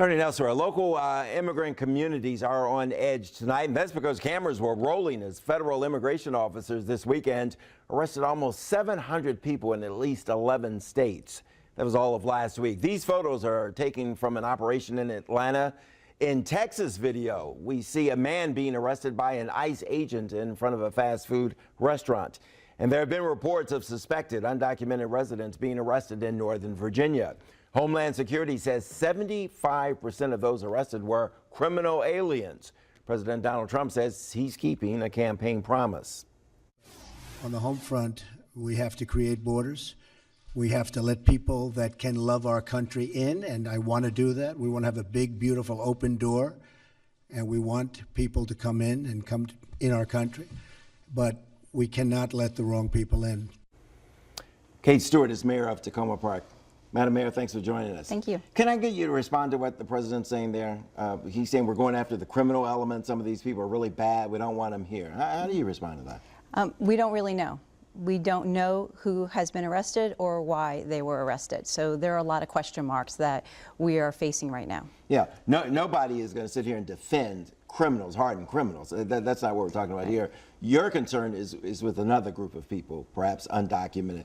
Turning elsewhere, local immigrant communities are on edge tonight, and that's because cameras were rolling as federal immigration officers this weekend arrested almost 700 people in at least 11 states. That was all of last week. These photos are taken from an operation in Atlanta. In Texas video, we see a man being arrested by an ICE agent in front of a fast food restaurant. And there have been reports of suspected undocumented residents being arrested in Northern Virginia. Homeland Security says 75% of those arrested were criminal aliens. President Donald Trump says he's keeping a campaign promise. On the home front, we have to create borders. We have to let people that can love our country in, and I want to do that. We want to have a big, beautiful, open door, and we want people to come in and come in our country, but we cannot let the wrong people in. Kate Stewart is mayor of Takoma Park. Madam Mayor, thanks for joining us. Thank you. Can I get you to respond to what the president's saying there? He's saying we're going after the criminal element. Some of these people are really bad. We don't want them here. How do you respond to that? We don't really know. We don't know who has been arrested or why they were arrested. So there are a lot of question marks that we are facing right now. Yeah, nobody is going to sit here and defend criminals, hardened criminals. That's not what we're talking about here. Your concern is with another group of people, perhaps undocumented.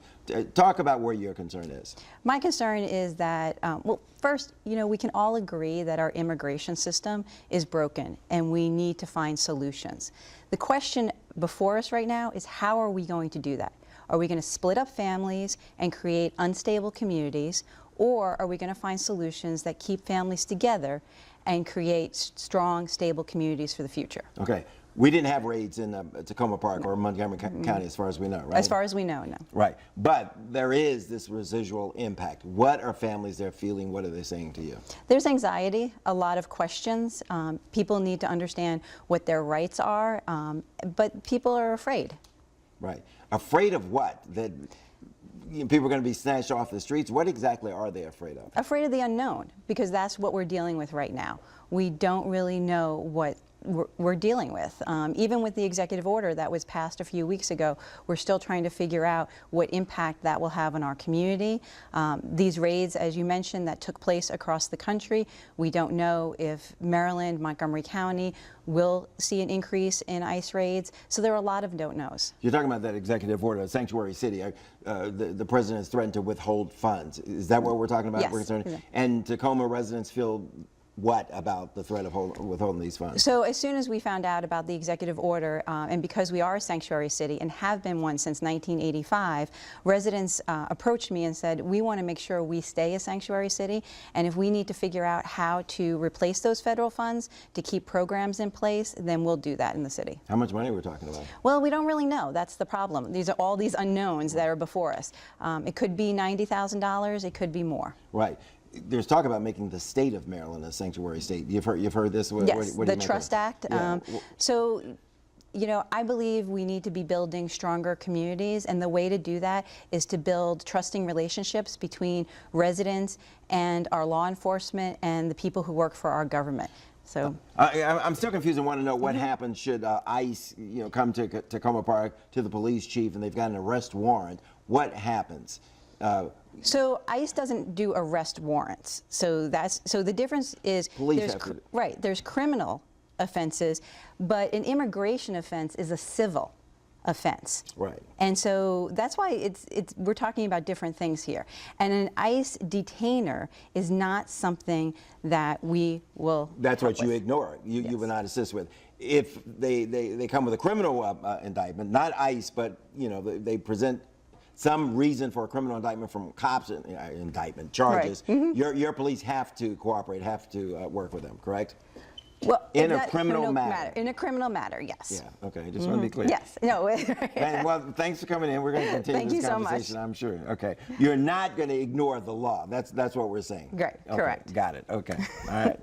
Talk about where your concern is. My concern is that, well, first, we can all agree that our immigration system is broken and we need to find solutions. The question before us right now is, how are we going to do that? Are we going to split up families and create unstable communities, or are we going to find solutions that keep families together and create strong, stable communities for the future? Okay. We didn't have raids in Takoma Park or Montgomery County, as far as we know, right? As far as we know, no. Right. But there is this residual impact. What are families there feeling? What are they saying to you? There's anxiety, a lot of questions. People need to understand what their rights are, but people are afraid. Right. Afraid of what? That people are going to be snatched off the streets? What exactly are they afraid of? Afraid of the unknown, because that's what we're dealing with right now. We don't really know what we're dealing with. Even with the executive order that was passed a few weeks ago, we're still trying to figure out what impact that will have on our community. These raids, as you mentioned, that took place across the country, we don't know if Maryland, Montgomery County will see an increase in ICE raids. So there are a lot of don't knows. You're talking about that executive order, Sanctuary City. The president has threatened to withhold funds. Is that what we're talking about? Yes. We're concerned? And Tacoma residents feel what about the threat of withholding these funds? So as soon as we found out about the executive order, and because we are a sanctuary city and have been one since 1985, residents approached me and said, we want to make sure we stay a sanctuary city, and if we need to figure out how to replace those federal funds to keep programs in place, then we'll do that in the city. How much money are we talking about? Well, we don't really know. That's the problem. These are all these unknowns that are before us. It could be $90,000. It could be more. Right. There's talk about making the state of Maryland a sanctuary state. You've heard this? Yes, what the Trust Act. Yeah. So, I believe we need to be building stronger communities, and the way to do that is to build trusting relationships between residents and our law enforcement and the people who work for our government. So I'm still confused and want to know what happens should ICE, come to Takoma Park, to the police chief, and they've got an arrest warrant. What happens? So ICE doesn't do arrest warrants. So the difference is there's criminal offenses, but an immigration offense is a civil offense. Right. And so that's why we're talking about different things here. And an ICE detainer is not something that we will. That's what you ignore. You will not assist with. If they come with a criminal indictment, not ICE, but they present some reason for a criminal indictment from cops, indictment charges, right. Your police have to cooperate, have to work with them, correct? Well, in a criminal matter. In a criminal matter, yes. Yeah, okay, just want to be clear. Yes, no. Well, thanks for coming in. We're going to continue this conversation, I'm sure. Okay, you're not going to ignore the law. That's what we're saying. Right, okay, correct. Got it, okay, all right.